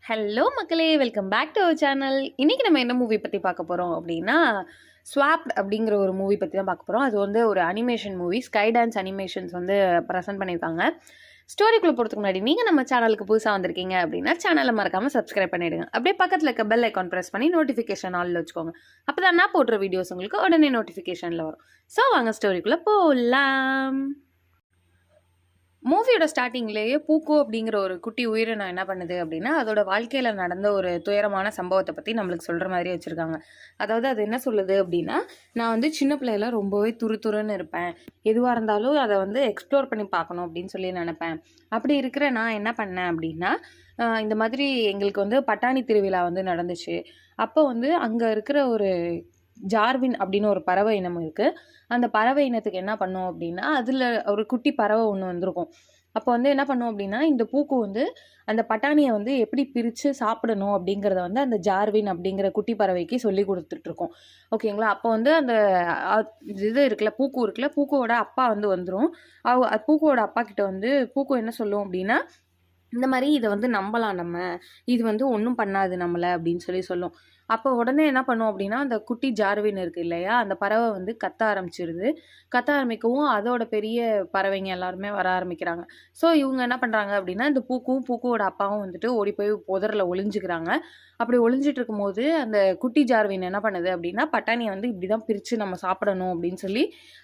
Hello மக்களே, welcome back to our channel. இன்றைக்கி நம்ம என்ன மூவி பற்றி பார்க்க போகிறோம் அப்படின்னா, ஸ்வாப்ட் அப்படிங்கிற ஒரு மூவி பற்றி தான் பார்க்க போகிறோம். அது வந்து ஒரு animation movie, sky dance animations வந்து ப்ரெசென்ட் பண்ணியிருக்காங்க. ஸ்டோரிக்குள்ளே போகிறதுக்கு முன்னாடி நீங்கள் நம்ம சேனலுக்கு புதுசாக வந்திருக்கீங்க அப்படின்னா சேனலை மறக்காமல் சப்ஸ்கிரைப் பண்ணிவிடுங்க. அப்படியே பக்கத்தில் இருக்க பெல் ஐக்கான் ப்ரெஸ் பண்ணி நோட்டிஃபிகேஷன் ஆலில் வச்சுக்கோங்க. அப்போ தான் நான் போடுற வீடியோஸ் உங்களுக்கு உடனே நோட்டிஃபிகேஷனில் வரும். ஸோ வாங்க ஸ்டோரிக்குள்ளே போகலாம். மூவியோட ஸ்டார்டிங்லேயே பூக்கோ அப்படிங்கிற ஒரு குட்டி உயிரினம் என்ன பண்ணுது அப்படின்னா, அதோட வாழ்க்கையில் நடந்த ஒரு துயரமான சம்பவத்தை பற்றி நம்மளுக்கு சொல்கிற மாதிரி வச்சுருக்காங்க. அதாவது அது என்ன சொல்லுது அப்படின்னா, நான் வந்து சின்ன பிள்ளையில ரொம்பவே துருன்னு இருப்பேன். எதுவாக இருந்தாலும் அதை வந்து எக்ஸ்ப்ளோர் பண்ணி பார்க்கணும் அப்படின்னு சொல்லி நினப்பேன். அப்படி இருக்கிற நான் என்ன பண்ணேன் அப்படின்னா, இந்த மாதிரி எங்களுக்கு வந்து பட்டாணி திருவிழா வந்து நடந்துச்சு. அப்போ வந்து அங்கே இருக்கிற ஒரு ஜார்வின் அப்படின்னு ஒரு பறவை இனம் இருக்குது. அந்த பறவை இனத்துக்கு என்ன பண்ணோம் அப்படின்னா, அதில் ஒரு குட்டி பறவை ஒன்று வந்திருக்கும். அப்போ வந்து என்ன பண்ணோம் அப்படின்னா, இந்த பூக்கு வந்து அந்த பட்டாணியை வந்து எப்படி பிரித்து சாப்பிடணும் அப்படிங்கிறத வந்து அந்த ஜார்வின் அப்படிங்கிற குட்டி பறவைக்கு சொல்லி கொடுத்துட்ருக்கோம். ஓகேங்களா? அப்போ வந்து அந்த இது இருக்குல்ல, பூக்கு இருக்குல்ல, பூக்கோட அப்பா வந்து வந்துடும். பூக்கோட அப்பா கிட்ட வந்து பூக்கு என்ன சொல்லும் அப்படின்னா, இந்த மாதிரி இதை வந்து நம்பலாம் நம்ம, இது வந்து ஒன்றும் பண்ணாது நம்மளை அப்படின்னு சொல்லி சொல்லும். அப்போ உடனே என்ன பண்ணும் அப்படின்னா, அந்த குட்டி ஜார்வின் இருக்குது இல்லையா, அந்த பறவை வந்து கத்த ஆரம்பிச்சிருது. கத்த ஆரம்பிக்கவும் அதோட பெரிய பறவைங்க எல்லாருமே வர ஆரம்பிக்கிறாங்க. ஸோ இவங்க என்ன பண்ணுறாங்க அப்படின்னா, இந்த பூக்குவோட அப்பாவும் வந்துட்டு ஓடி போய் புதரில் ஒளிஞ்சுக்கிறாங்க. அப்படி ஒளிஞ்சிட்டு இருக்கும்போது அந்த குட்டி ஜார்வின் என்ன பண்ணுது அப்படின்னா, பட்டாணியை வந்து இப்படி தான் பிரித்து நம்ம சாப்பிடணும் அப்படின்னு சொல்லி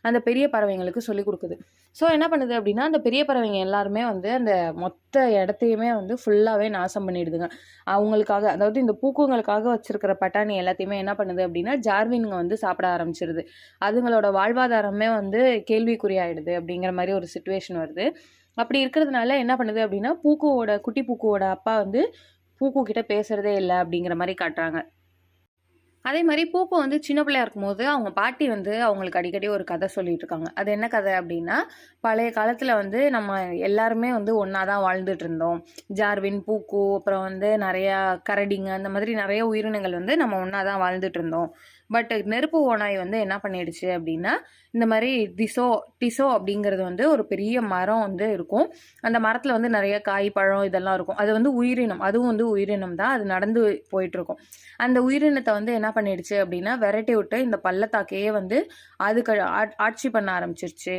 அந்த பெரிய பறவைங்களுக்கு சொல்லி கொடுக்குது. ஸோ என்ன பண்ணுது அப்படின்னா, அந்த பெரிய பறவைங்க எல்லாருமே வந்து அந்த மொத்த இடத்தையுமே வந்து ஃபுல்லாகவே நாசம் பண்ணிடுதுங்க. அவங்களுக்காக, அதாவது இந்த பூக்குங்களுக்காக வச்சிருக்கிற பட்டாணி எல்லாத்தையுமே என்ன பண்ணுது அப்படின்னா, ஜார்வின்ங்க வந்து சாப்பிட ஆரம்பிச்சிருது. அதுங்களோட வாழ்வாதாரமே வந்து கேள்விக்குறியாயிடுது அப்படிங்கிற மாதிரி ஒரு சிச்சுவேஷன் வருது. அப்படி இருக்கிறதுனால என்ன பண்ணுது அப்படின்னா, குட்டி பூக்குவோட அப்பா வந்து பூக்கு கிட்ட பேசுறதே இல்லை அப்படிங்கிற மாதிரி காட்டுறாங்க. அதே மாதிரி பூக்கு வந்து சின்ன பிள்ளையா இருக்கும்போது அவங்க பாட்டி வந்து அவங்களுக்கு அடிக்கடி ஒரு கதை சொல்லிட்டு இருக்காங்க. அது என்ன கதை அப்படின்னா, பழைய காலத்தில் வந்து நம்ம எல்லாருமே வந்து ஒன்றா தான் வாழ்ந்துட்டு இருந்தோம். ஜார்வின், பூக்கு, அப்புறம் வந்து நிறையா கரடிங்க, அந்த மாதிரி நிறைய உயிரினங்கள் வந்து நம்ம ஒன்றா தான் வாழ்ந்துட்டு இருந்தோம். பட் நெருப்பு ஓநாய் வந்து என்ன பண்ணிடுச்சு அப்படின்னா, இந்த மாதிரி டிசோ அப்படிங்கிறது வந்து ஒரு பெரிய மரம் வந்து இருக்கும். அந்த மரத்தில் வந்து நிறைய காய், பழம் இதெல்லாம் இருக்கும். அது வந்து உயிரினம், அதுவும் வந்து உயிரினம் தான். அது நடந்து போயிட்டுருக்கும். அந்த உயிரினத்தை வந்து என்ன பண்ணிடுச்சு அப்படின்னா, விரட்டி விட்டு இந்த பள்ளத்தாக்கையே வந்து அதுக்கு ஆட்சி பண்ண ஆரம்பிச்சிருச்சு.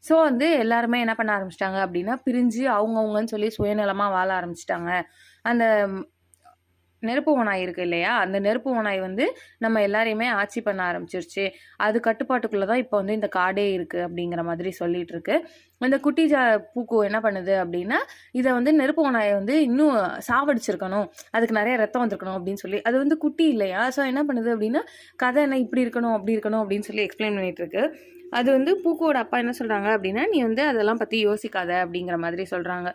ஸோ வந்து எல்லாருமே என்ன பண்ண ஆரம்பிச்சிட்டாங்க அப்படின்னா, பிரிஞ்சு அவங்கவுங்கன்னு சொல்லி சுயநலமாக வாழ ஆரம்பிச்சிட்டாங்க. அந்த நெருப்பு ஓநாய் இருக்கு இல்லையா, அந்த நெருப்பு ஓநாய் வந்து நம்ம எல்லாரையுமே ஆட்சி பண்ண ஆரம்பிச்சிருச்சு. அது கட்டுப்பாட்டுக்குள்ளே தான் இப்போ வந்து இந்த காடே இருக்குது அப்படிங்கிற மாதிரி சொல்லிட்டு இருக்கு. இந்த குட்டி பூக்கு என்ன பண்ணுது அப்படின்னா, இதை வந்து நெருப்பு ஓநாயை வந்து இன்னும் சாவடிச்சிருக்கணும், அதுக்கு நிறைய ரத்தம் வந்திருக்கணும் அப்படின்னு சொல்லி, அது வந்து குட்டி இல்லையா, ஸோ என்ன பண்ணுது அப்படின்னா, கதை என்ன இப்படி இருக்கணும் அப்படி இருக்கணும் அப்படின்னு சொல்லி எக்ஸ்பிளைன் பண்ணிட்டு இருக்கு. அது வந்து பூக்குவோட அப்பா என்ன சொல்கிறாங்க அப்படின்னா, நீ வந்து அதெல்லாம் பற்றி யோசிக்காத அப்படிங்கிற மாதிரி சொல்கிறாங்க.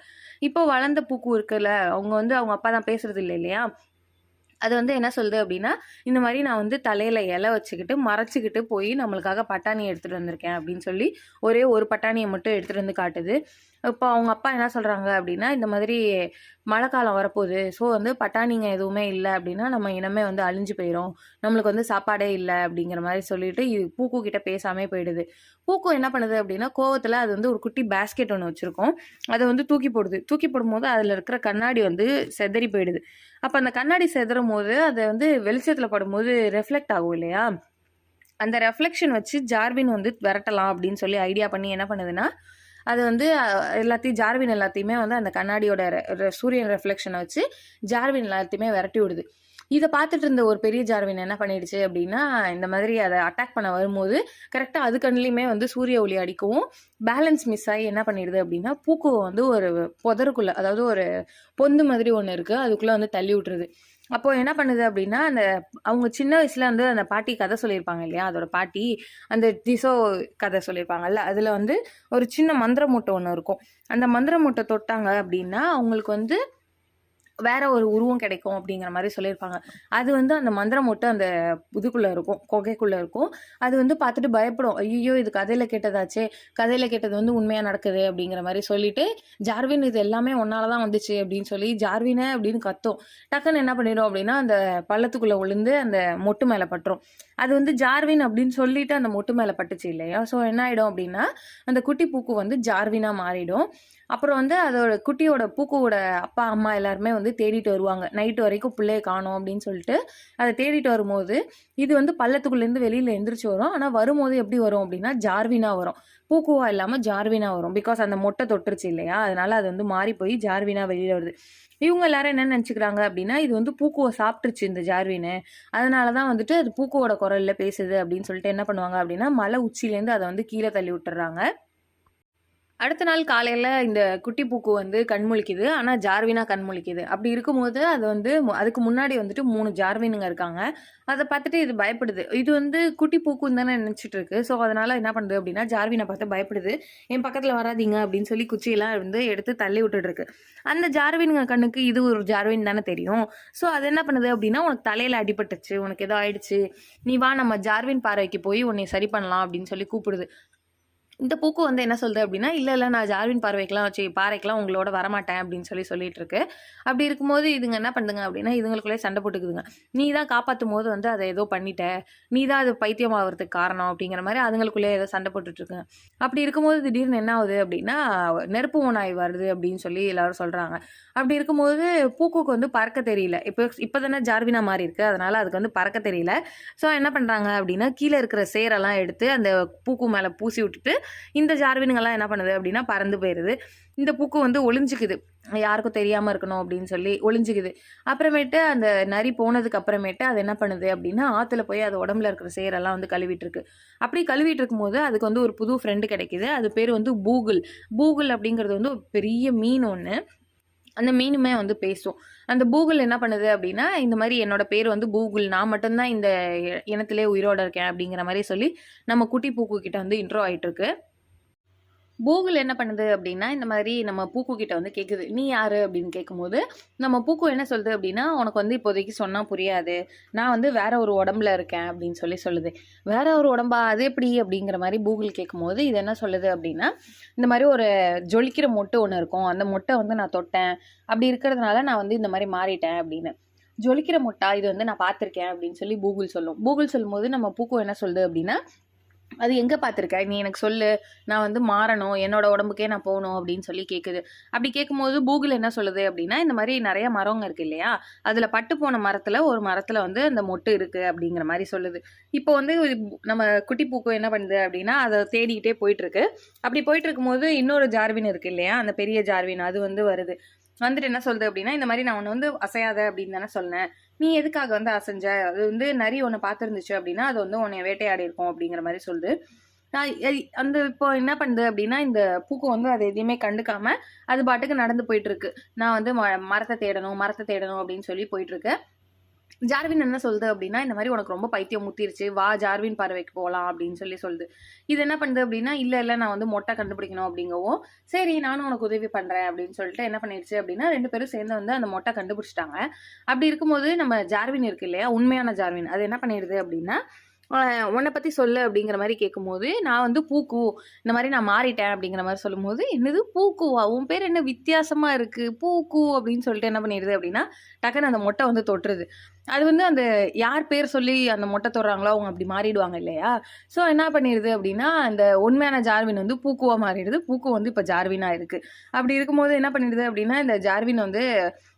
இப்போ வளர்ந்த பூக்கு இருக்குல்ல, அவங்க வந்து அவங்க அப்பா தான் பேசுறது இல்லை இல்லையா, அது வந்து என்ன சொல்லுது அப்படின்னா, இந்த மாதிரி நான் வந்து தலையில் இலை வச்சுக்கிட்டு மறைச்சிக்கிட்டு போய் நம்மளுக்காக பட்டாணி எடுத்துகிட்டு வந்திருக்கேன் அப்படின்னு சொல்லி ஒரே ஒரு பட்டாணியை மட்டும் எடுத்துகிட்டு வந்து காட்டுது. இப்போ அவங்க அப்பா என்ன சொல்கிறாங்க அப்படின்னா, இந்த மாதிரி மழை காலம் வரப்போகுது, ஸோ வந்து பட்டாணிங்க எதுவுமே இல்லை அப்படின்னா நம்ம இனமே வந்து அழிஞ்சு போயிடும், நம்மளுக்கு வந்து சாப்பாடே இல்லை அப்படிங்கிற மாதிரி சொல்லிட்டு பூக்கு கிட்ட பேசாமே போயிடுது. பூக்கு என்ன பண்ணுது அப்படின்னா, கோவத்தில் அது வந்து ஒரு குட்டி பேஸ்கெட் ஒன்று வச்சுருக்கோம், அதை வந்து தூக்கி போடுது. தூக்கி போடும்போது அதில் இருக்கிற கண்ணாடி வந்து செதறி போயிடுது. அப்போ அந்த கண்ணாடி செதறும் போது அதை வந்து வெளிச்சத்தில் படும்போது ரெஃப்ளெக்ட் ஆகும் இல்லையா, அந்த ரெஃப்ளெக்ஷன் வச்சு ஜார்வின் வந்து விரட்டலாம் அப்படின்னு சொல்லி ஐடியா பண்ணி என்ன பண்ணுதுன்னா, அது வந்து ஜார்வின் எல்லாத்தையுமே வந்து அந்த கண்ணாடியோட சூரியன் ரெஃப்ளெக்ஷனை வச்சு ஜார்வின் எல்லாத்தையுமே விரட்டி விடுது. இதை பார்த்துட்டு இருந்த ஒரு பெரிய ஜார்வின் என்ன பண்ணிடுச்சு அப்படின்னா, இந்த மாதிரி அதை அட்டாக் பண்ண வரும்போது கரெக்டாக அது கண்ணிலையுமே வந்து சூரிய ஒளி அடிக்கவும் பேலன்ஸ் மிஸ் ஆகி என்ன பண்ணிடுது அப்படின்னா, பூக்குவை வந்து ஒரு புதருக்குள்ளே, அதாவது ஒரு பொந்து மாதிரி ஒன்று இருக்குது, அதுக்குள்ளே வந்து தள்ளி விட்டுருது. அப்போ என்ன பண்ணுது அப்படின்னா, அவங்க சின்ன வயசுல வந்து அந்த பாட்டி கதை சொல்லியிருப்பாங்க இல்லையா, அதோட பாட்டி அந்த டிசோ கதை சொல்லியிருப்பாங்கல்ல, அதில் வந்து ஒரு சின்ன மந்திர மூட்டை ஒன்று இருக்கும். அந்த மந்திர மூட்டை தொட்டாங்க அப்படின்னா அவங்களுக்கு வந்து வேற ஒரு உருவம் கிடைக்கும் அப்படிங்கிற மாதிரி சொல்லியிருப்பாங்க. அது வந்து அந்த மந்திரம் மட்டும் அந்த இதுக்குள்ளே இருக்கும், குகைக்குள்ளே இருக்கும். அது வந்து பார்த்துட்டு பயப்படும். ஐயோ இது கதையில் கேட்டதாச்சே, கதையில் கேட்டது வந்து உண்மையாக நடக்குது அப்படிங்கிற மாதிரி சொல்லிட்டு, ஜார்வின் இது எல்லாமே ஒன்னால தான் வந்துச்சு அப்படின்னு சொல்லி ஜார்வினை அப்படின்னு கத்தும். டக்குன்னு என்ன பண்ணிடும் அப்படின்னா, அந்த பள்ளத்துக்குள்ளே விழுந்து அந்த மொட்டு மேலே பட்டுரும். அது வந்து ஜார்வின் அப்படின்னு சொல்லிட்டு அந்த மொட்டு மேலே பட்டுச்சு இல்லையா, ஸோ என்ன ஆகிடும் அப்படின்னா, அந்த குட்டி பூக்கு வந்து ஜார்வினாக மாறிடும். அப்புறம் வந்து அதோட குட்டியோட பூக்குவோட அப்பா அம்மா எல்லாருமே வந்து தேடிட்டு வருவாங்க. நைட்டு வரைக்கும் பிள்ளைய காணோம் அப்படின்னு சொல்லிட்டு அதை தேடிட்டு வரும்போது இது வந்து பள்ளத்துக்குள்ளேருந்து வெளியில எந்திரிச்சு வரும். ஆனா வரும்போது எப்படி வரும் அப்படின்னா ஜார்வினா வரும். பூக்குவா இல்லாம ஜார்வினா வரும். பிகாஸ் அந்த மொட்டை தொட்டுருச்சு இல்லையா? அதனால அது வந்து மாறி போய் ஜார்வினா வெளியில வருது. இவங்க எல்லாரும் என்ன நினைச்சுக்கிறாங்க அப்படின்னா இது வந்து பூக்குவை சாப்பிட்டுருச்சு இந்த ஜார்வின்னு. அதனாலதான் வந்துட்டு அது பூக்குவோட குரல்ல பேசுது அப்படின்னு சொல்லிட்டு என்ன பண்ணுவாங்க அப்படின்னா மலை உச்சியிலேருந்து அதை வந்து கீழே தள்ளி விட்டுறாங்க. அடுத்த நாள் காலையில இந்த குட்டி பூக்கு வந்து கண் முழிக்குது. ஆனா ஜார்வினா கண் முழிக்குது. அப்படி இருக்கும்போது அது வந்து அதுக்கு முன்னாடி வந்துட்டு 3 ஜார்வினுங்க இருக்காங்க. அத பார்த்துட்டு இது பயப்படுது. இது வந்து குட்டி பூக்குன்னு தானே நினைச்சுட்டு இருக்கு. ஸோ அதனால என்ன பண்ணுது அப்படின்னா, ஜார்வின பார்த்து பயப்படுது. என் பக்கத்துல வராதீங்க அப்படின்னு சொல்லி குச்சியெல்லாம் வந்து எடுத்து தள்ளி விட்டுட்டு இருக்கு. அந்த ஜார்வினுங்க கண்ணுக்கு இது ஒரு ஜார்வின் தானே தெரியும். ஸோ அது என்ன பண்ணுது அப்படின்னா, உனக்கு தலையில அடிபட்டுச்சு, உனக்கு ஏதோ ஆயிடுச்சு. நீ வா நம்ம ஜார்வின் பாறைக்கு போய் உன்னை சரி பண்ணலாம் அப்படின்னு சொல்லி கூப்பிடுது. இந்த பூக்கு வந்து என்ன சொல்லுது அப்படின்னா, இல்ல நான் ஜார்வின் பாறைக்கெல்லாம் உங்களோட வரமாட்டேன் அப்படின்னு சொல்லிட்டு இருக்கு. அப்படி இருக்கும்போது இதுங்க என்ன பண்ணுதுங்க அப்படின்னா, இதுங்களுக்குள்ளேயே சண்டை போட்டுக்குதுங்க. நீ தான் காப்பாத்தும்போது வந்து அத ஏதோ பண்ணிட்ட. நீ தான் அது பைத்தியம் ஆவறதுக்கு காரணம் அப்படிங்கிற மாரி அதுங்களுக்குள்ளேயே ஏதோ சண்டை போட்டுட்டு இருக்குங்க. அப்படி இருக்கும்போது திடீர்னு என்ன ஆகுது அப்படின்னா, நெருப்பு ஓநாய் வருது அப்படின்னு சொல்லி எல்லாரும் சொல்றாங்க. அப்படி இருக்கும்போது பூக்குக்கு வந்து பறக்க தெரியல. இப்ப தானே ஜார்வினா மாறி இருக்கு. அதனால அதுக்கு வந்து பறக்க தெரியல. ஸோ என்ன பண்றாங்க அப்படின்னா, கீழ இருக்கிற சேரெல்லாம் எடுத்து அந்த பூக்கு மேல பூசி விட்டுட்டு இந்த ஜார்வினுங்கெல்லாம் என்ன பண்ணுது அப்படின்னா பறந்து போயிருது. இந்த பூக்கு வந்து ஒளிஞ்சுக்குது. யாருக்கும் தெரியாம இருக்கணும் அப்படின்னு சொல்லி ஒளிஞ்சுக்குது. அப்புறமேட்டு அந்த நரி போனதுக்கு அப்புறமேட்டு அது என்ன பண்ணுது அப்படின்னா, ஆத்துல போய் அது உடம்புல இருக்கிற சேரெல்லாம் வந்து கழுவிட்டு இருக்கு. அப்படி கழுவிட்டு இருக்கும்போது அதுக்கு வந்து ஒரு புது ஃப்ரெண்டு கிடைக்குது. அது பேரு வந்து பூகுல். பூகுல் அப்படிங்கிறது வந்து ஒரு பெரிய மீன் ஒண்ணு. அந்த மீனுமே வந்து பேசும். அந்த பூகுல் என்ன பண்ணுது அப்படின்னா, இந்த மாரி என்னோட பேர் வந்து பூகுல். நான் மட்டும் தான் இந்த இனத்திலே உயிரோட இருக்கேன் அப்படிங்கிற மாரி சொல்லி நம்ம குட்டி பூக்கு கிட்ட வந்து இன்ட்ரோ ஆயிட்டு இருக்கு. கூகுள் என்ன பண்ணுது அப்படின்னா, இந்த மாதிரி நம்ம பூக்கு கிட்ட வந்து கேட்குது. "நீ யாரு?" அப்படின்னு கேட்கும்போது, நம்ம பூக்கு என்ன சொல்லுது அப்படின்னா, "உனக்கு வந்து இப்போதைக்கு சொன்னா புரியாது. நான் வந்து வேற ஒரு உடம்புல இருக்கேன்." அப்படின்னு சொல்லுது. "வேற ஒரு உடம்பா? அது எப்படி?" அப்படிங்கிற மாரி கூகுள் கேட்கும்போது, இது என்ன சொல்லுது அப்படின்னா, இந்த மாரி ஒரு ஜொலிக்கிற மொட்டு ஒண்ணு இருக்கும். அந்த மொட்ட வந்து நான் தொட்டேன். அப்படி இருக்கிறதுனால நான் வந்து இந்த மாரி மாறிட்டேன் அப்படின்னு. "ஜொலிக்கிற மொட்டா? இது வந்து நான் பார்த்துருக்கேன்." அப்படின்னு சொல்லி கூகுள் சொல்லும். கூகுள் சொல்லும்போது நம்ம பூக்கு என்ன சொல்லுது அப்படின்னா, அது எங்க பார்த்துருக்க? நீ எனக்கு சொல்லு. நான் வந்து மாறணும். என்னோட உடம்புக்கே நான் போணும் அப்படின்னு சொல்லி கேட்குது. அப்படி கேட்கும்போது கூகுள் என்ன சொல்லுது அப்படின்னா, இந்த மாரி நெறைய மரங்க இருக்கு இல்லையா? அதுல பட்டு போன மரத்துல ஒரு மரத்துல வந்து அந்த மொட்டு இருக்கு அப்படிங்கிற மாரி சொல்லுது. இப்போ வந்து நம்ம குட்டி பூக்கு என்ன பண்ணுது அப்படின்னா, அத தேடிக்கிட்டே போயிட்டுருக்கு. அப்படி போயிட்டு இருக்கும்போது இன்னொரு ஜார்வின் இருக்கு இல்லையா? அந்த பெரிய ஜார்வின் அது வந்து வருது. வந்துட்டு என்ன சொல்லுது அப்படின்னா, இந்த மாரி நான் உன்ன வந்து அசையாத அப்படின்னு தானே சொன்னேன். நீ எதுக்காக வந்து அசைஞ்ச? அது வந்து நரி உன்ன பார்த்துருந்துச்சு அப்படின்னா, அது வந்து உன்னைய வேட்டையாடி இருக்கும் அப்படிங்கிற மாரி சொல்லுது. நான் அந்த இப்போ என்ன பண்ணுது அப்படின்னா, இந்த பூக்கு வந்து அது எதையுமே கண்டுக்காம, அது பாட்டுக்கு நடந்து போயிட்டு இருக்கு. நான் வந்து மரத்த தேடணும் அப்படின்னு சொல்லி போயிட்டு இருக்கு. ஜார்வின் என்ன சொல்லுது அப்படின்னா, இந்த மாரி உனக்கு ரொம்ப பைத்தியம் முத்திருச்சு. வா ஜார்வின் பறவைக்கு போலாம் அப்படின்னு சொல்லுது. இது என்ன பண்ணுது அப்படின்னா, இல்ல நான் வந்து மொட்டை கண்டுபிடிக்கணும் அப்படிங்கவும், சரி நானும் உனக்கு உதவி பண்றேன் அப்படின்னு சொல்லிட்டு என்ன பண்ணிடுச்சு அப்படின்னா, 2 பேரும் சேர்ந்து வந்து அந்த மொட்டை கண்டுபிடிச்சிட்டாங்க. அப்படி இருக்கும்போது நம்ம ஜார்வின் இருக்கு இல்லையா? உண்மையான ஜார்வின். அது என்ன பண்ணிடுது அப்படின்னா, உன்ன பத்தி சொல்லு அப்படிங்கிற மாரி கேட்கும்போது, நான் வந்து பூக்கு. இந்த மாரி நான் மாறிட்டேன் அப்படிங்கிற மாரி சொல்லும்போது, என்னது பூக்குவா? உன் பேர் என்ன வித்தியாசமா இருக்கு? பூக்கு அப்படின்னு சொல்லிட்டு என்ன பண்ணிடுது அப்படின்னா, டக்குனு அந்த மொட்டை வந்து தொட்டுருது. அது வந்து அந்த யார் பேர் சொல்லி அந்த மொட்டை தொடுறாங்களோ, அவங்க அப்படி மாறிடுவாங்க இல்லையா? ஸோ என்ன பண்ணிருது அப்படின்னா, அந்த உண்மையான ஜார்வின் வந்து பூக்குவா மாறிடுது. பூக்கு வந்து இப்ப ஜார்வினா இருக்கு. அப்படி இருக்கும்போது என்ன பண்ணிடுது அப்படின்னா, இந்த ஜார்வின் வந்து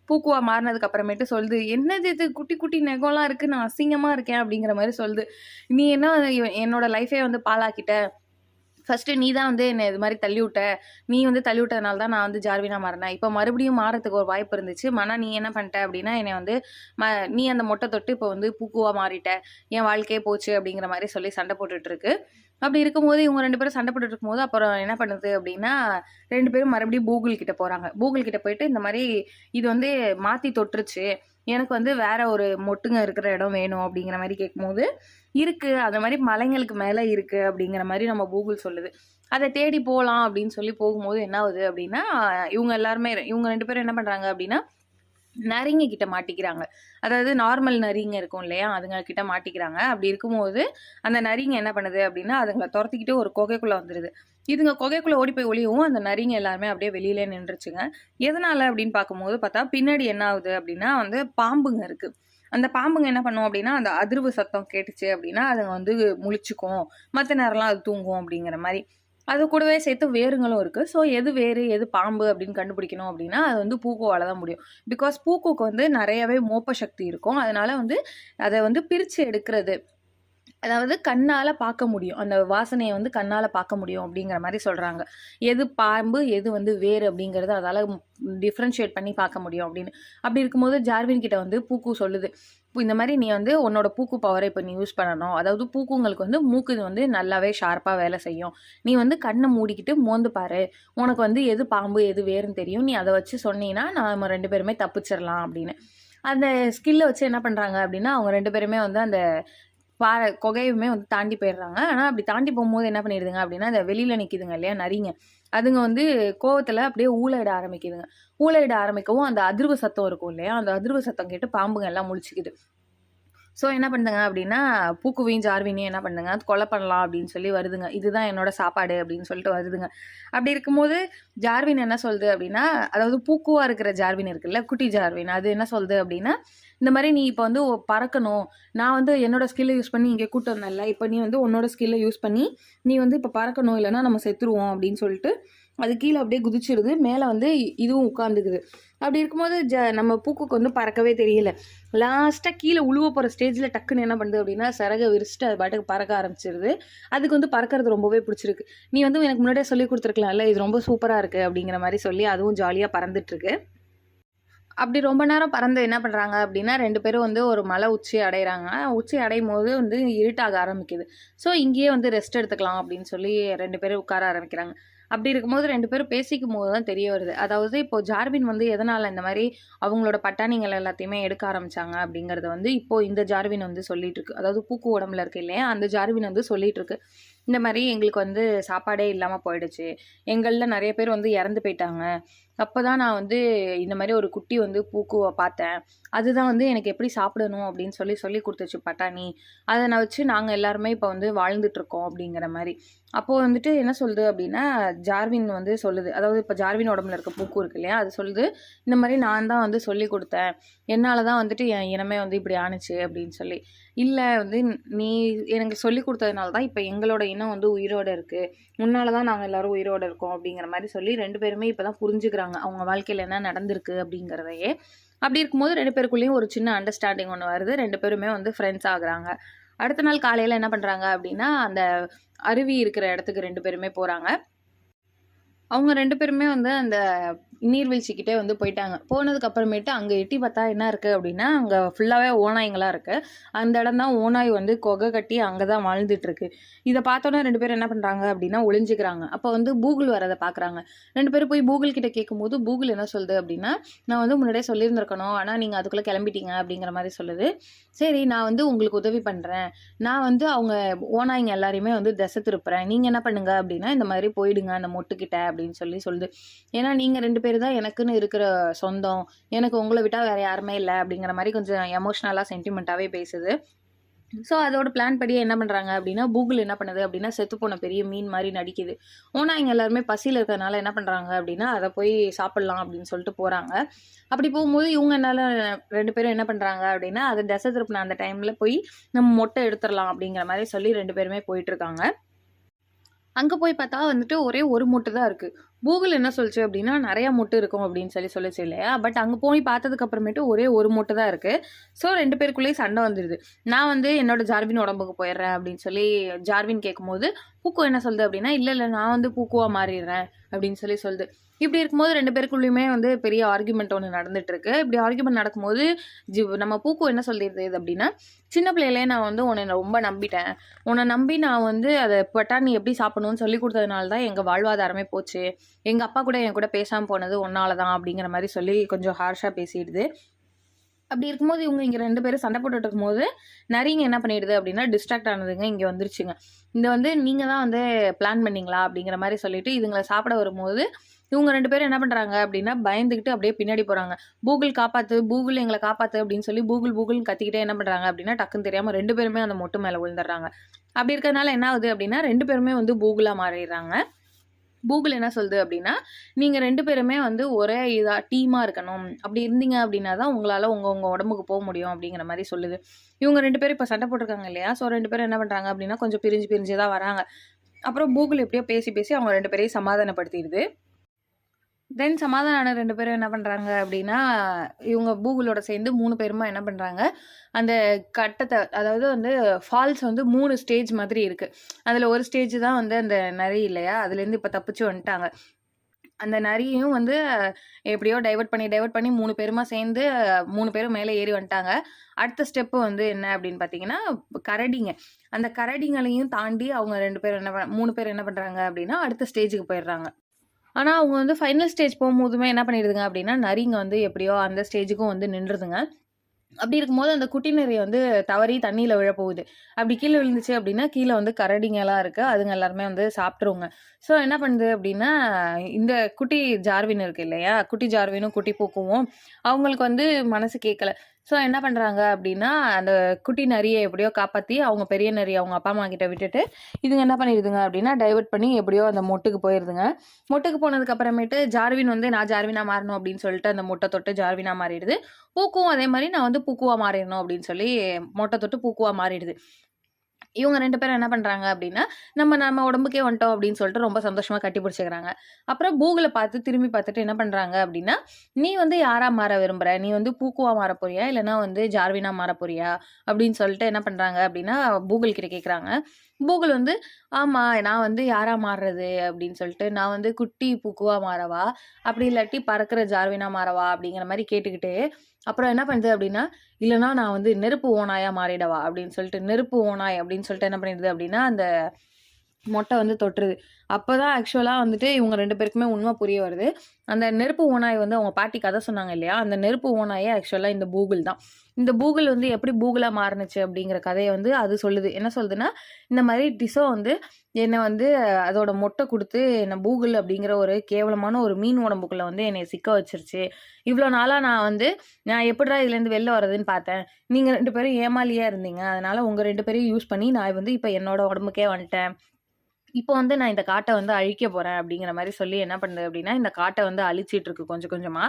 பூக்குவா மாறுனதுக்கு அப்புறமேட்டு சொல்லுது, "என்னது இது குட்டி குட்டி நெகம்லாம் இருக்கு. நான் அசிங்கமா இருக்கேன்." அப்படிங்கிற மாரி சொல்லுது. "நீ என்ன என்னோட லைஃபே வந்து பாழாக்கிட்ட. ஃபர்ஸ்ட்டு நீ தான் வந்து என்ன இது மாரி தள்ளிவுட்ட. நீ வந்து தள்ளிவுட்டதுனால தான் நான் வந்து ஜார்வினா மாறுனேன். இப்ப மறுபடியும் மாறதுக்கு ஒரு வாய்ப்பு இருந்துச்சு. ஆனா நீ என்ன பண்ணிட்ட அப்டின்னா, என்னைய வந்து நீ அந்த மொட்ட தொட்டு இப்ப வந்து பூக்குவா மாறிட்ட. என் வாழ்க்கையே போச்சு அப்டிங்கிற மாரி சொல்லி சண்டை போட்டுட்டு இருக்கு. அப்டி இருக்கும்போது இவங்க 2 பேரும் சண்டை போட்டுட்டு இருக்கும்போது, அப்புறம் என்ன பண்ணுது அப்டின்னா, 2 பேரும் மறுபடியும் கூகுள் கிட்ட போறாங்க. கூகுள் கிட்ட போயிட்டு இந்த மாரி இது வந்து மாத்தி தொட்டுருச்சு. எனக்கு வந்து வேற ஒரு மொட்டுங்க இருக்கிற இடம் வேணும் அப்டிங்கிற மாரி கேட்கும்போது, இருக்கு. அந்த மாரி மலைங்களுக்கு மேல இருக்கு அப்படிங்கிற மாரி நம்ம கூகுள் சொல்லுது. அத தேடி போலாம் அப்படின்னு சொல்லி போகும்போது என்ன ஆகுது அப்படின்னா, இவங்க 2 பேரும் என்ன பண்றாங்க அப்படின்னா, நரிங்க கிட்ட மாட்டிக்கிறாங்க. அதாவது நார்மல் நரிங்க இருக்கும் இல்லையா? அதுங்க கிட்ட மாட்டிக்கிறாங்க. அப்படி இருக்கும்போது, அந்த நரிங்க என்ன பண்ணுது அப்படின்னா, அதுங்கள தொரத்திக்கிட்டு ஒரு குகைக்குள்ள வந்துருது. இதுங்க குகைக்குள்ள ஓடி போய் ஒளியவும், அந்த நரிங்க எல்லாருமே அப்படியே வெளியிலே நின்றுச்சுங்க. எதனால அப்படின்னு பார்க்கும்போது பார்த்தா, பின்னாடி என்ன ஆகுது அப்படின்னா வந்து பாம்புங்க இருக்கு. அந்த பாம்புங்க என்ன பண்ணும் அப்படின்னா, அந்த அதிர்வு சத்தம் கேட்டுச்சு அப்படின்னா, அதுங்க வந்து முழிச்சுக்கும். மத்த நேரம்லாம் அது தூங்கும் அப்படிங்கிற மாரி. அது கூடவே சேர்த்து வேருங்களும் இருக்குது. ஸோ எது வேரு எது பாம்பு அப்படின்னு கண்டுபிடிக்கணும் அப்படின்னா அது வந்து பூக்கோவால் தான் முடியும். பிகாஸ் பூக்கோக்கு வந்து நிறையவே மோப்ப சக்தி இருக்கும். அதனால வந்து அதை வந்து பிரித்து எடுக்கிறது, அதாவது கண்ணால் பார்க்க முடியும், அந்த வாசனையை வந்து கண்ணால் பார்க்க முடியும் அப்படிங்கிற மாதிரி சொல்கிறாங்க. எது பாம்பு எது வந்து வேறு அப்படிங்கிறது அதால் டிஃப்ரென்ஷியேட் பண்ணி பார்க்க முடியும் அப்படின்னு. அப்படி இருக்கும்போது ஜார்வின் கிட்ட வந்து பூக்கு சொல்லுது, இந்த மாதிரி நீ வந்து உன்னோட பூக்கு பவரை இப்போ நீ யூஸ் பண்ணணும். அதாவது பூக்குங்களுக்கு வந்து மூக்கு வந்து நல்லாவே ஷார்ப்பாக வேலை செய்யும். நீ வந்து கண்ணை மூடிக்கிட்டு மோந்து பாரு, உனக்கு வந்து எது பாம்பு எது வேறுன்னு தெரியும். நீ அதை வச்சு சொன்னீங்கன்னா நம்ம 2 பேருமே தப்பிச்சிடலாம் அப்படின்னு. அந்த ஸ்கில்லை வச்சு என்ன பண்ணுறாங்க அப்படின்னா அவங்க 2 பேருமே வந்து அந்த குகையுமே வந்து தாண்டி போயிடுறாங்க. ஆனால் அப்படி தாண்டி போகும்போது என்ன பண்ணிடுதுங்க அப்படின்னா, அந்த வெளியில் நிற்கிதுங்க இல்லையா நரிங்க, அதுங்க வந்து கோவத்தில் அப்படியே ஊளையிட ஆரம்பிக்குதுங்க. ஊளையிட ஆரம்பிக்கவும் அந்த அதிர்வு சத்தம் இருக்கும் இல்லையா, அந்த அதிர்வு சத்தம் கேட்டு பாம்புங்க எல்லாம் முழிச்சுக்குது. ஸோ என்ன பண்ணுங்க அப்படின்னா, பூக்குவையும் ஜார்வினையும் என்ன பண்ணுங்க, கொலை பண்ணலாம் அப்படின்னு சொல்லி வருதுங்க. இதுதான் என்னோட சாப்பாடு அப்படின்னு சொல்லிட்டு வருதுங்க. அப்படி இருக்கும்போது ஜார்வின் என்ன சொல்லுது அப்படின்னா, அதாவது பூக்குவா இருக்கிற ஜார்வின் இருக்குல்ல, குட்டி ஜார்வின், அது என்ன சொல்லுது அப்படின்னா, இந்த மாதிரி நீ இப்போ வந்து பறக்கணும், நான் வந்து என்னோட ஸ்கில்லை யூஸ் பண்ணி இங்கே கூட்டு வந்தேன்ல, இப்போ நீ வந்து உன்னோட ஸ்கில்லை யூஸ் பண்ணி நீ வந்து இப்போ பறக்கணும், இல்லைன்னா நம்ம செத்துருவோம் அப்படின்னு சொல்லிட்டு அது கீழே அப்படியே குதிச்சிடுது. மேலே வந்து இதுவும் உட்காந்துக்குது. அப்படி இருக்கும்போது நம்ம பூக்குக்கு வந்து பறக்கவே தெரியல. லாஸ்ட்டாக கீழே உழுவ போகிற ஸ்டேஜில் டக்குன்னு என்ன பண்ணுது அப்படின்னா, சிறகை விரிச்சிட்டு அது பாட்டுக்கு பறக்க ஆரம்பிச்சிருது. அதுக்கு வந்து பறக்கிறது ரொம்பவே பிடிச்சிருக்கு. நீ வந்து எனக்கு முன்னாடியே சொல்லி கொடுத்துருக்கலாம்ல, இது ரொம்ப சூப்பராக இருக்குது அப்படிங்கிற மாதிரி சொல்லி அதுவும் ஜாலியாக பறந்துட்டுருக்கு. அப்படி ரொம்ப நேரம் பறந்து என்ன பண்ணுறாங்க அப்படின்னா, 2 பேரும் வந்து ஒரு மலை உச்சி அடைகிறாங்க. உச்சி அடையும் போது வந்து இருட்டாக ஆரம்பிக்குது. ஸோ இங்கேயே வந்து ரெஸ்ட் எடுத்துக்கலாம் அப்படின்னு சொல்லி 2 பேரும் உட்கார ஆரம்பிக்கிறாங்க. அப்படி இருக்கும்போது 2 பேரும் பேசிக்கும் போது தான் தெரிய வருது. அதாவது இப்போ ஜார்வின் வந்து எதனால் இந்த மாதிரி அவங்களோட பட்டாணிகள் எல்லாத்தையுமே எடுக்க ஆரம்பித்தாங்க அப்படிங்கிறத வந்து இப்போது இந்த ஜார்வின் வந்து சொல்லிட்டு இருக்கு. அதாவது பூக்கு உடம்புல இருக்கு இல்லையா, அந்த ஜார்வின் வந்து சொல்லிட்டு இருக்கு. இந்த மாதிரி எங்களுக்கு வந்து சாப்பாடே இல்லாமல் போயிடுச்சு, எங்களில் நிறைய பேர் வந்து இறந்து போயிட்டாங்க. அப்போ தான் நான் வந்து இந்த மாதிரி ஒரு குட்டி வந்து பூக்குவை பார்த்தேன். அதுதான் வந்து எனக்கு எப்படி சாப்பிடணும் அப்படின்னு சொல்லி கொடுத்துச்சு பட்டாணி. அதை நான் வச்சு நாங்கள் எல்லாருமே இப்போ வந்து வாழ்ந்துட்டுருக்கோம் அப்படிங்கிற மாதிரி. அப்போது வந்துட்டு என்ன சொல்லுது அப்படின்னா, ஜார்வின் வந்து சொல்லுது, அதாவது இப்போ ஜார்வின் உடம்புல இருக்க பூக்கு இருக்கு இல்லையா, அது சொல்லுது, இந்த மாதிரி நான் தான் வந்து சொல்லி கொடுத்தேன், என்னால் தான் வந்துட்டு என் இனமே வந்து இப்படி ஆணுச்சு அப்படின்னு சொல்லி. இல்லை வந்து நீ எனக்கு சொல்லி கொடுத்ததுனால தான் இப்போ எங்களோட இனம் வந்து உயிரோடு இருக்குது, முன்னால் தான் நாங்கள் எல்லோரும் உயிரோடு இருக்கோம் அப்படிங்கிற மாதிரி சொல்லி 2 பேருமே இப்போ தான் புரிஞ்சுக்கிறாங்க அவங்க வாழ்க்கையில் என்ன நடந்திருக்கு அப்படிங்கிறதையே. அப்படி இருக்கும்போது 2 பேருக்குள்ளேயும் ஒரு சின்ன அண்டர்ஸ்டாண்டிங் ஒன்று வருது. 2 பேருமே வந்து ஃப்ரெண்ட்ஸ் ஆகுறாங்க. அடுத்த நாள் காலையில் என்ன பண்ணுறாங்க அப்படின்னா, அந்த அருவி இருக்கிற இடத்துக்கு 2 பேருமே போகிறாங்க. அவங்க 2 பேருமே வந்து அந்த நீர்வீழ்ச்சிக்கிட்டே வந்து போயிட்டாங்க. போனதுக்கு அப்புறமேட்டு அங்கே எட்டி பார்த்தா என்ன இருக்குது அப்படின்னா, அங்கே ஃபுல்லாகவே ஓநாய்ங்களாக இருக்குது. அந்த இடம் தான் ஓநாய் வந்து குகை கட்டி அங்கே தான் வாழ்ந்துட்டுருக்கு. இதை பார்த்தோன்னே 2 பேரும் என்ன பண்ணுறாங்க அப்படின்னா ஒளிஞ்சிக்கிறாங்க. அப்போ வந்து பூகுல் வரதை பார்க்குறாங்க. 2 பேரும் போய் பூகுல் கிட்ட கேட்கும்போது பூகுல் என்ன சொல்லுது அப்படின்னா, நான் வந்து முன்னாடியே சொல்லியிருந்திருக்கணும், ஆனால் நீங்கள் அதுக்குள்ளே கிளம்பிட்டீங்க அப்படிங்கிற மாதிரி சொல்லுது. சரி, நான் வந்து உங்களுக்கு உதவி பண்ணுறேன், நான் வந்து அவங்க ஓநாய்ங்க எல்லாரையுமே வந்து திசை திருப்புறேன், நீங்கள் என்ன பண்ணுங்க அப்படின்னா இந்த மாதிரி போயிடுங்க அந்த மொட்டுக்கிட்ட அப்படின்னு சொல்லுது. ஏன்னா நீங்கள் 2 பேர் தான் எனக்குன்னு இருக்கிற சொந்தம், எனக்கு உங்களை விட்டால் வேறு யாருமே இல்லை அப்படிங்கிற மாதிரி கொஞ்சம் எமோஷ்னலாக சென்டிமெண்ட்டாகவே பேசுது. ஸோ அதோட பிளான் படியே என்ன பண்ணுறாங்க அப்படின்னா, பூகுல் என்ன பண்ணுது அப்படின்னா, செத்துப்போன பெரிய மீன் மாதிரி நடிக்குது. ஓநாய்ங்க எல்லாருமே பசியில் இருக்கிறதுனால என்ன பண்ணுறாங்க அப்படின்னா, அதை போய் சாப்பிட்லாம் அப்படின்னு சொல்லிட்டு போகிறாங்க. அப்படி போகும்போது இவங்க என்னால் 2 பேரும் என்ன பண்ணுறாங்க அப்படின்னா, அதை திசை திருப்பின அந்த டைமில் போய் நம்ம மொட்டை எடுத்துடலாம் அப்படிங்கிற மாதிரி சொல்லி 2 பேருமே போயிட்டுருக்காங்க. அங்கே போய் பார்த்தா வந்துட்டு ஒரே ஒரு மொட்டு தான் இருக்குது. கூகுள் என்ன சொல்லுச்சு அப்படின்னா, நிறையா மொட்டு இருக்கும் அப்படின்னு சொல்லிச்சு இல்லையா. பட் அங்கே போய் பார்த்ததுக்கு அப்புறமேட்டு ஒரே ஒரு மொட்டு தான் இருக்குது. ஸோ 2 பேருக்குள்ளேயே சண்டை வந்துடுது. நான் வந்து என்னோட ஜார்வின் உடம்புக்கு போயிடுறேன் அப்படின்னு சொல்லி ஜார்வின் கேட்கும்போது, பூக்கோ என்ன சொல்லுது அப்படின்னா, இல்லை நான் வந்து பூக்கோவாக மாறிடுறேன் அப்படின்னு சொல்லுது. இப்படி இருக்கும்போது 2 பேருக்குள்ளேயுமே வந்து பெரிய ஆர்குமெண்ட் ஒன்று நடந்துட்டு இருக்கு. இப்படி ஆர்குமெண்ட் நடக்கும்போது நம்ம பூக்கோ என்ன சொல்லிடுது அப்படின்னா, சின்ன பிள்ளையிலே நான் வந்து உன்னை ரொம்ப நம்பிட்டேன், உன்னை நம்பி நான் வந்து அதை பட்டாணி எப்படி சாப்பிடணும்னு சொல்லி கொடுத்ததுனால தான் எங்கள் வாழ்வாதாரமே போச்சு, எங்கள் அப்பா கூட என் கூட பேசாமல் போனது உன்னால தான் அப்படிங்கிற மாதிரி சொல்லி கொஞ்சம் ஹார்ஷாக பேசிடுது. அப்படி இருக்கும்போது இவங்க இங்கே 2 பேரும் சண்டை போட்டுட்டு இருக்கும்போது நரிங்க என்ன பண்ணிடுது அப்படின்னா, டிஸ்ட்ராக்ட் ஆனதுங்க இங்கே வந்துருச்சுங்க. இந்த வந்து நீங்கள் தான் வந்து பிளான் பண்ணிங்களா அப்படிங்கிற மாதிரி சொல்லிட்டு இதுங்களை சாப்பிட வரும்போது இவங்க 2 பேரும் என்ன பண்ணுறாங்க அப்படின்னா, பயந்துக்கிட்டு அப்படியே பின்னாடி போகிறாங்க. பூகுல் காப்பாற்று, பூகுல் எங்களை காப்பாற்று அப்படின்னு சொல்லி பூகுல்னு கத்திக்கிட்டே என்ன பண்ணுறாங்க அப்படின்னா, டக்குன்னு தெரியாமல் 2 பேருமே அந்த மொட்டு மேலே விழுந்துடுறாங்க. அப்படி இருக்கிறதுனால என்ன ஆகுது அப்படின்னா, 2 பேருமே வந்து பூகுலாக மாறிடுறாங்க. பூகுல் என்ன சொல்லுது அப்படின்னா, நீங்கள் 2 பேருமே வந்து ஒரே டீமாக இருக்கணும், அப்படி இருந்தீங்க அப்படின்னா தான் உங்களால் உங்கள் உடம்புக்கு போக முடியும் அப்படிங்கிற மாதிரி சொல்லுது. இவங்க 2 பேரும் இப்போ சண்டை போட்டிருக்காங்க இல்லையா. ஸோ 2 பேரும் என்ன பண்ணுறாங்க அப்படின்னா, கொஞ்சம் பிரிஞ்சு தான் வராங்க. அப்புறம் பூகுல் எப்படியோ பேசி பேசி அவங்க 2 பேரையும் சமாதானப்படுத்திடுது. தென் சமாதானம் ஆன 2 பேரும் என்ன பண்றாங்க அப்படின்னா, இவங்க பூகுலோட சேர்ந்து 3 பேருமா என்ன பண்றாங்க, அந்த கட்டத்த அதாவது வந்து ஃபால்ஸ் வந்து 3 ஸ்டேஜ் மாதிரி இருக்கு. அதுல ஒரு ஸ்டேஜ் தான் வந்து அந்த நரி இல்லையா, அதுலேருந்து இப்ப தப்பிச்சு வந்துட்டாங்க. அந்த நரியையும் வந்து எப்படியோ டைவர்ட் பண்ணி 3 பேருமா சேர்ந்து 3 பேரும் மேலே ஏறி வந்துட்டாங்க. அடுத்த ஸ்டெப்பு வந்து என்ன அப்படின்னு பார்த்தீங்கன்னா, கரடிங்க. அந்த கரடிங்களையும் தாண்டி அவங்க 2 பேரும் 3 பேர் என்ன பண்றாங்க அப்படின்னா, அடுத்த ஸ்டேஜுக்கு போயிடுறாங்க. ஆனா, அவங்க வந்து ஃபைனல் ஸ்டேஜ் போம்போதுமே என்ன பண்ணிடுதுங்க அப்டின்னா, நரிங்க வந்து எப்படியோ அந்த ஸ்டேஜுக்கும் வந்து நின்றுதுங்க. அப்படி இருக்கும்போது அந்த குட்டி நரி வந்து தவறி தண்ணீல விழப்போகுது. அப்படி கீழ விழுந்துச்சு அப்படின்னா, கீழ வந்து கரடிங்கலாம் இருக்கு. அதுங்க எல்லாருமே வந்து சாப்ட்டுருங்க. ஸோ என்ன பண்ணுது அப்படின்னா, இந்த குட்டி ஜார்வின் இருக்கு இல்லையா? குட்டி ஜார்வினும், குட்டி பூக்குவும் அவங்களுக்கு வந்து மனசு கேட்கல. ஸோ என்ன பண்றாங்க அப்படின்னா, அந்த குட்டி நரிய எப்படியோ காப்பாத்தி, அவங்க பெரிய நரிய அவங்க அப்பா, அம்மா கிட்ட விட்டுட்டு, இதுங்க என்ன பண்ணிடுதுங்க அப்படின்னா, டைவர்ட் பண்ணி எப்படியோ அந்த மொட்டுக்கு போயிருதுங்க. மொட்டுக்கு போனதுக்கு அப்புறமேட்டு ஜார்வின் வந்து நான் ஜார்வினா மாறணும் அப்படின்னு சொல்லிட்டு அந்த மொட்ட தொட்டு ஜார்வினா மாறிடுது. பூக்கும் அதே மாரி நான் வந்து பூக்குவா மாறிடணும் அப்படின்னு சொல்லி மொட்ட தொட்டு பூக்குவா மாறிடுது. இவங்க 2 பேரும் என்ன பண்றாங்க அப்படின்னா, நம்ம நம்ம உடம்புக்கே வந்துட்டோம் அப்படின்னு சொல்லிட்டு ரொம்ப சந்தோஷமா கட்டி பிடிச்சுக்கிறாங்க. அப்புறம் பூகுல பார்த்து திரும்பி பார்த்துட்டு என்ன பண்றாங்க அப்படின்னா, "நீ வந்து யாரா மாற விரும்புற? நீ வந்து பூக்குவா மாறப் போறியா? இல்லன்னா வந்து ஜார்வினா மாறப் போறியா?" அப்படின்னு சொல்லிட்டு என்ன பண்றாங்க அப்படின்னா, பூகுல் கிட்ட கேட்குறாங்க. பூகுல் வந்து, "ஆமா, நான் வந்து யாரா மாறுறது?" அப்படின்னு சொல்லிட்டு, "நான் வந்து குட்டி பூக்குவா மாறவா? அப்படி இல்லாட்டி பறக்கிற ஜார்வினா மாறவா?" அப்படிங்கிற மாரி கேட்டுக்கிட்டு, அப்புறம் என்ன பண்ணுது அப்படின்னா, இல்லன்னா நான் வந்து நெருப்பு ஓநாயா மாறிடவா? அப்படின்னு சொல்லிட்டு, நெருப்பு ஓநாய் அப்படின்னு சொல்லிட்டு என்ன பண்ணிடுது அப்படின்னா, அந்த மொட்டை வந்து தொட்டுருது. அப்பதான் ஆக்சுவலா வந்துட்டு இவங்க 2 பேருக்குமே உண்மை புரிய வருது. அந்த நெருப்பு ஓநாய் வந்து அவங்க பாட்டி கதை சொன்னாங்க இல்லையா? அந்த நெருப்பு ஓநாயே ஆக்சுவலா இந்த பூகுல் தான். இந்த பூகுல் வந்து எப்படி பூகுலா மாறுனுச்சு அப்படிங்கிற கதைய வந்து அது சொல்லுது. என்ன சொல்லுதுன்னா, இந்த மாரி டிசோ வந்து என்ன வந்து அதோட மொட்டை குடுத்து என்ன பூகுல் அப்படிங்கிற ஒரு கேவலமான ஒரு மீன் உடம்புக்குள்ள வந்து என்னைய சிக்க வச்சுருச்சு. இவ்வளோ நாளா நான் எப்புட்றா இதுலேருந்து வெளில வரதுன்னு பார்த்தேன். நீங்க 2 பேரும் ஏமாளியா இருந்தீங்க. அதனால உங்க 2 பேரையும் யூஸ் பண்ணி நான் வந்து இப்ப என்னோட உடம்புக்கே வந்துட்டேன். இப்போ வந்து நான் இந்த காட்ட வந்து அழிக்க போறேன் அப்படிங்கிற மாரி சொல்லி என்ன பண்ணுது அப்படின்னா, இந்த காட்ட வந்து அழிச்சிட்டு இருக்கு கொஞ்சம் கொஞ்சமா.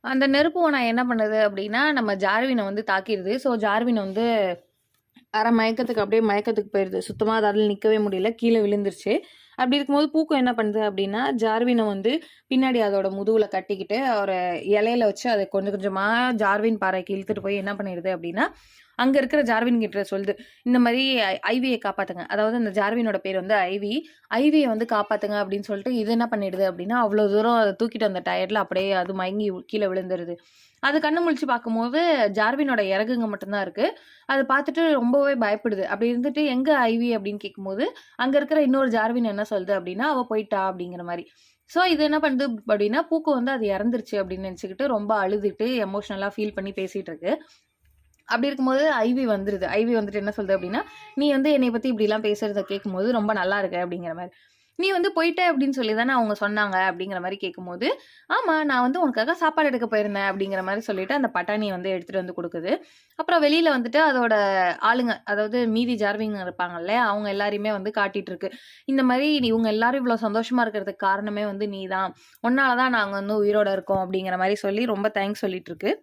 அந்த நெருப்பு ஓநாய் என்ன பண்ணுது அப்படின்னா, நம்ம ஜார்வின வந்து தாக்கிருது. ஸோ ஜார்வின் வந்து அரை மயக்கத்துக்கு அப்படியே மயக்கத்துக்கு போயிருது. சுத்தமா அதால நிக்கவே முடியல. கீழ விழுந்துருச்சு. அப்படி இருக்கும்போது பூக்கும் என்ன பண்ணுது அப்படின்னா, ஜார்வின வந்து பின்னாடி அதோட முதுகுல கட்டிக்கிட்டு, ஒரு இலையில வச்சு அத கொஞ்சம் கொஞ்சமா ஜார்வின் பாறைக்கு இழுத்துட்டு போய் என்ன பண்ணிருது அப்படின்னா, அங்க இருக்கிற ஜார்வின் கிட்ட சொல்லுது. இந்த மாரி ஐவிய காப்பாத்துங்க. அதாவது அந்த ஜார்வினோட பேர் வந்து ஐவி. ஐவிய வந்து காப்பாத்துங்க அப்படின்னு சொல்லிட்டு, இது என்ன பண்ணிடுது அப்படின்னா, அவ்வளோ தூரம் அத தூக்கிட்டு வந்த டயர்ட்ல அப்படியே அது மயங்கி கீழ விழுந்துருது. அது கண்ணு முழிச்சு பார்க்கும்போது, ஜார்வினோட இறகுங்க மட்டும் தான் இருக்கு. அத பார்த்துட்டு ரொம்பவே பயப்படுது. அப்படி இருந்துட்டு, "எங்க ஐவி?" அப்படின்னு கேட்கும்போது, அங்க இருக்கிற இன்னொரு ஜார்வின் என்ன சொல்லுது அப்படின்னா, "அவ போயிட்டா" அப்படிங்கிற மாரி. ஸோ இது என்ன பண்ணுது அப்படின்னா, பூக்கு வந்து அது இறந்துருச்சு அப்படின்னு நினைச்சுக்கிட்டு ரொம்ப அழுதுட்டு, எமோஷனலா ஃபீல் பண்ணி பேசிட்டு இருக்கு. அப்படி இருக்கும்போது ஐவி வந்துருது. ஐவி வந்துட்டு என்ன சொல்லுது அப்படின்னா, "நீ வந்து என்னைய பத்தி இப்படிலாம் பேசுறத கேட்கும்போது ரொம்ப நல்லா இருக்கு" அப்படிங்கிற மாரி. "நீ வந்து போயிட்ட அப்படின்னு சொல்லி தானே அவங்க சொன்னாங்க" அப்படிங்கிற மாரி கேட்கும்போது, "ஆமா, நான் வந்து உனக்காக சாப்பாடு எடுக்க போயிருந்தேன்" அப்படிங்கிற மாரி சொல்லிட்டு அந்த பட்டாணிய வந்து எடுத்துட்டு வந்து குடுக்குது. அப்புறம் வெளியில வந்துட்டு அதோட ஆளுங்க, அதாவது மீதி ஜார்விங்க இருப்பாங்க இல்லையா? அவங்க எல்லாரையுமே வந்து காட்டிட்டு இருக்கு. இந்த மாரி இவங்க எல்லாரும் இவ்வளோ சந்தோஷமா இருக்கிறதுக்கு காரணமே வந்து நீ தான். உன்னால தான் நாங்க வந்து உயிரோட இருக்கோம் அப்படிங்கிற மாரி சொல்லி ரொம்ப தேங்க்ஸ் சொல்லிட்டு இருக்கு.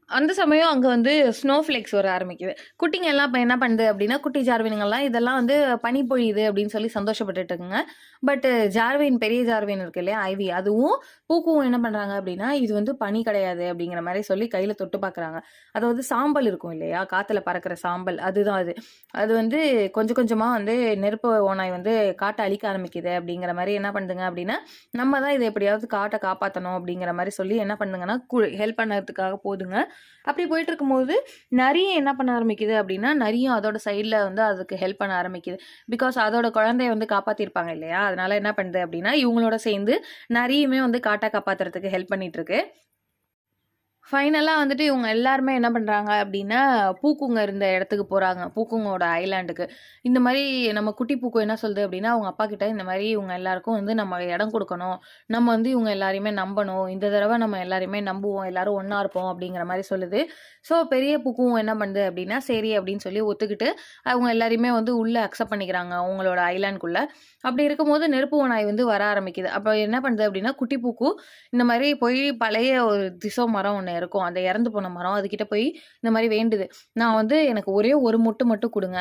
அந்த சமயம் அங்க வந்து ஸ்னோ ஃப்ளேக்ஸ் வர ஆரம்பிக்குது. குட்டிங்க எல்லாம் இப்ப என்ன பண்ணுது அப்டின்னா, குட்டி ஜார்வினுங்கலாம் இதெல்லாம் வந்து பனி பொழியுது அப்டின்னு சொல்லி சந்தோஷப்பட்டுட்டு இருக்குங்க. பட் ஜார்வின் பெரிய ஜார்வின் இருக்கு இல்லையா? ஐவி அதுவும் பூக்கும் என்ன பண்றாங்க அப்டின்னா, இது வந்து பனி கிடையாது அப்டிங்கிற மாரி சொல்லி கையில தொட்டு பார்க்குறாங்க. அதாவது சாம்பல் இருக்கும் இல்லையா? காத்துல பறக்கிற சாம்பல் அதுதான் அது. அது வந்து கொஞ்சம் கொஞ்சமா வந்து நெருப்பு ஓநாய் வந்து காட்ட அழிக்க ஆரம்பிக்குது அப்டிங்கிற மாரி என்ன பண்ணுதுங்க அப்டின்னா, நம்ம தான் இத எப்படியாவது காட்ட காப்பாத்தணும் அப்டிங்கிற மாரி சொல்லி என்ன பண்ணுங்கன்னா, ஹெல்ப் பண்ணதுக்காக போதுங்க. அப்படி போயிட்டு இருக்கும்போது, நரியும் என்ன பண்ண ஆரம்பிக்குது அப்படின்னா, நரியும் அதோட சைட்ல வந்து அதுக்கு ஹெல்ப் பண்ண ஆரம்பிக்குது. பிகாஸ் அதோட குழந்தைய வந்து காப்பாத்திருப்பாங்க இல்லையா? அதனால என்ன பண்ணுது அப்படின்னா, இவங்களோட சேர்ந்து நரியுமே வந்து காட்ட காப்பாத்துறதுக்கு ஹெல்ப் பண்ணிட்டு இருக்கு. ஃபைனலா வந்துட்டு இவங்க எல்லாருமே என்ன பண்றாங்க அப்டின்னா, பூக்குங்க இருந்த இடத்துக்கு போறாங்க. பூக்குங்கோட ஐலேண்டுக்கு. இந்த மாரி நம்ம குட்டி பூக்கு என்ன சொல்லுது அப்டின்னா, அவங்க அப்பா கிட்ட இந்த மாரி இவங்க எல்லாருக்கும் வந்து நம்ம இடம் குடுக்கணும். நம்ம வந்து இவங்க எல்லாரையுமே நம்பணும். இந்த தடவ நம்ம எல்லாரையுமே நம்புவோம். எல்லாரும் ஒண்ணா இருப்போம் அப்டிங்கிற மாரி சொல்லுது. ஸோ பெரிய பூக்கும் என்ன பண்ணுது அப்டின்னா, சரி அப்டின்னு சொல்லி ஒத்துக்கிட்டு, அவங்க எல்லாரையுமே வந்து உள்ள அக்செப்ட் பண்ணிக்கிறாங்க. அவங்களோட ஐலேண்ட்குள்ள. அப்டி இருக்கும்போது நெருப்பு ஓநாய் வந்து வர ஆரம்பிக்குது. அப்ப என்ன பண்ணுது அப்டின்னா, குட்டி பூக்கு இந்த மாரி போய் பழைய ஒரு திசோ மரம் ஒண்ணு இருக்கும். அந்த இறந்து போன மரம். அதுகிட்ட போய் இந்த மாரி வேண்டுது. நான் வந்து எனக்கு ஒரே ஒரு மொட்டு மட்டும் குடுங்க.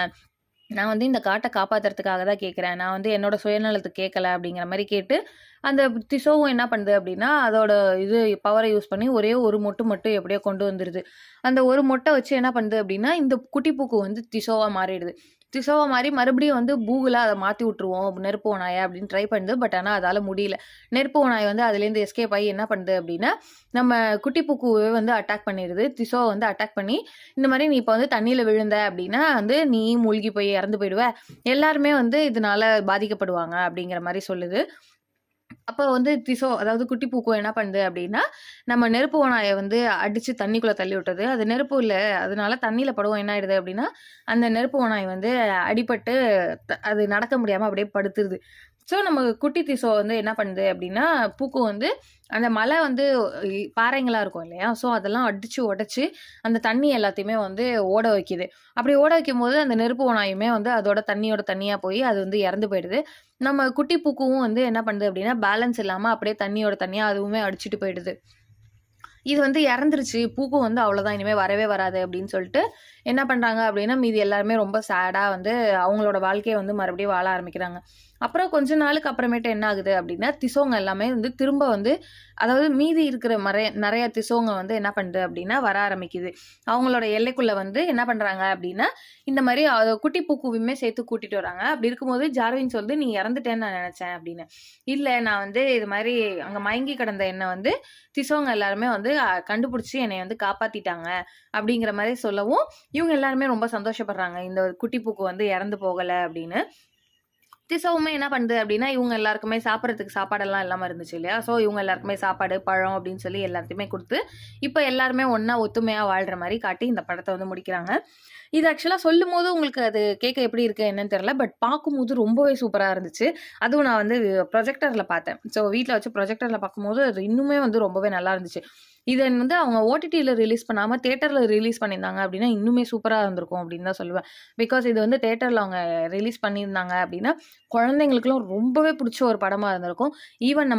நான் வந்து இந்த காட்ட காப்பாத்துறதுக்காக தான் கேட்குறேன். நான் வந்து என்னோட சுயநலத்துக்கு கேட்கல அப்படிங்கிற மாரி கேட்டு, அந்த திசோவும் என்ன பண்ணுது அப்படின்னா, அதோட இது பவர யூஸ் பண்ணி ஒரே ஒரு மொட்டு மட்டும் எப்படியோ கொண்டு வந்துருது. அந்த ஒரு மொட்ட வச்சு என்ன பண்ணுது அப்படின்னா, இந்த குட்டி பூக்கு வந்து திசோவா மாறிடுது. திசோவா மாறி மறுபடியும் வந்து பூகுலா அத மாத்தி விட்டுருவோம். நெருப்பு ஓநாய அப்படின்னு ட்ரை பண்ணுது. பட் ஆனா அதால முடியல. நெருப்பு ஓநாய் வந்து அதுலேருந்து எஸ்கேப் ஆயி என்ன பண்ணுது அப்படின்னா, நம்ம குட்டி பூக்குவ வந்து அட்டாக் பண்ணிருது. திசோவ வந்து அட்டாக் பண்ணி, இந்த மாரி நீ இப்ப வந்து தண்ணீல விழுந்த அப்படின்னா வந்து நீயும் மூழ்கி போய் இறந்து போயிடுவ. எல்லாருமே வந்து இதனால பாதிக்கப்படுவாங்க அப்படிங்கிற மாரி சொல்லுது. அப்ப வந்து திசோ அதாவது குட்டி பூக்கோ என்ன பண்ணுது அப்படின்னா, நம்ம நெருப்பு ஓநாய வந்து அடிச்சு தண்ணிக்குள்ள தள்ளி விட்டது. அது நெருப்பு இல்ல. அதனால தண்ணீல படவும் என்ன ஆயிடுது அப்படின்னா, அந்த நெருப்பு ஓநாய் வந்து அடிபட்டு அது நடக்க முடியாம அப்படியே படுத்துருது. ஸோ நம்ம குட்டி திசோ வந்து என்ன பண்ணுது அப்படின்னா, பூக்கு வந்து அந்த மலை வந்து பாறைங்களா இருக்கும் இல்லையா? ஸோ அதெல்லாம் அடிச்சு உடைச்சு அந்த தண்ணி எல்லாத்தையுமே வந்து ஓட வைக்குது. அப்படி ஓட வைக்கும்போது அந்த நெருப்பு ஓநாயுமே வந்து அதோட தண்ணியோட தண்ணியா போய் அது வந்து இறந்து போயிடுது. நம்ம குட்டி பூக்குவும் வந்து என்ன பண்ணுது அப்படின்னா, பேலன்ஸ் இல்லாம அப்படியே தண்ணியோட தண்ணியா அதுவுமே அடிச்சுட்டு போயிடுது. இது வந்து இறந்துருச்சு. பூக்கும் வந்து அவ்வளோதான். இனிமே வரவே வராது அப்படின்னு சொல்லிட்டு என்ன பண்றாங்க அப்படின்னா, மீதி எல்லாருமே ரொம்ப சேடா வந்து அவங்களோட வாழ்க்கைய வந்து மறுபடியும் வாழ ஆரம்பிக்கிறாங்க. அப்புறம் கொஞ்ச நாளுக்கு அப்புறமேட்டு என்ன ஆகுது அப்படின்னா, திசோங்க எல்லாமே வந்து திரும்ப வந்து அதாவது மீதி இருக்கிற நெறைய திசோங்க வந்து என்ன பண்ணுது அப்படின்னா, வர ஆரம்பிக்குது. அவங்களோட எல்லைக்குள்ள வந்து என்ன பண்றாங்க அப்படின்னா, இந்த மாரி குட்டி பூக்குவையுமே சேர்த்து கூட்டிட்டு வராங்க. அப்படி இருக்கும்போது ஜார்வின் சொல்லுது, "நீ இறந்துட்டேன்னு நான் நெனச்சேன்" அப்படின்னு. "இல்ல நான் வந்து இது மாரி அங்க மயங்கி கிடந்த என்ன வந்து திசோங்க எல்லாருமே வந்து கண்டுபிடிச்சு என்னைய வந்து காப்பாத்திட்டாங்க." அப்படிங்கிற மாரி சொல்லவும், இவங்க எல்லாருமே ரொம்ப சந்தோஷப்படுறாங்க. இந்த குட்டி பூக்கு வந்து இறந்து போகல அப்படின்னு. திசோவுமே என்ன பண்ணுது அப்படின்னா, இவங்க எல்லாருக்குமே சாப்பிடறதுக்கு சாப்பாடெல்லாம் இல்லாம இருந்துச்சு இல்லையா? ஸோ இவங்க எல்லாருக்குமே சாப்பாடு, பழம் அப்படின்னு சொல்லி எல்லாத்தையுமே குடுத்து, இப்ப எல்லாருமே ஒண்ணா ஒத்துமையா வாழ்ற மாரி காட்டி இந்த படத்த வந்து முடிக்கிறாங்க. இது ஆக்சுவலா சொல்லும்போது உங்களுக்கு அது கேட்க எப்படி இருக்கு என்னன்னு தெரியல. பட் பார்க்கும்போது ரொம்பவே சூப்பரா இருந்துச்சு. அதுவும் நான் வந்து ப்ரொஜெக்டர்ல பார்த்தேன். ஸோ வீட்ல வச்சு ப்ரொஜெக்டர்ல பார்க்கும்போது அது இன்னுமே வந்து ரொம்பவே நல்லா இருந்துச்சு. இத வந்து அவங்க ஓடிடில ரிலீஸ் பண்ணாம தியேட்டர்ல ரிலீஸ் பண்ணியிருந்தாங்க அப்படின்னா, இன்னுமே சூப்பரா இருந்திருக்கும் அப்படின்னு தான் சொல்லுவேன். பிகாஸ் இது வந்து தியேட்டர்ல அவங்க ரிலீஸ் பண்ணியிருந்தாங்க அப்படின்னா, குழந்தைங்களுக்குலாம் ரொம்பவே புடிச்ச ஒரு படமா இருந்திருக்கும். ஈவன்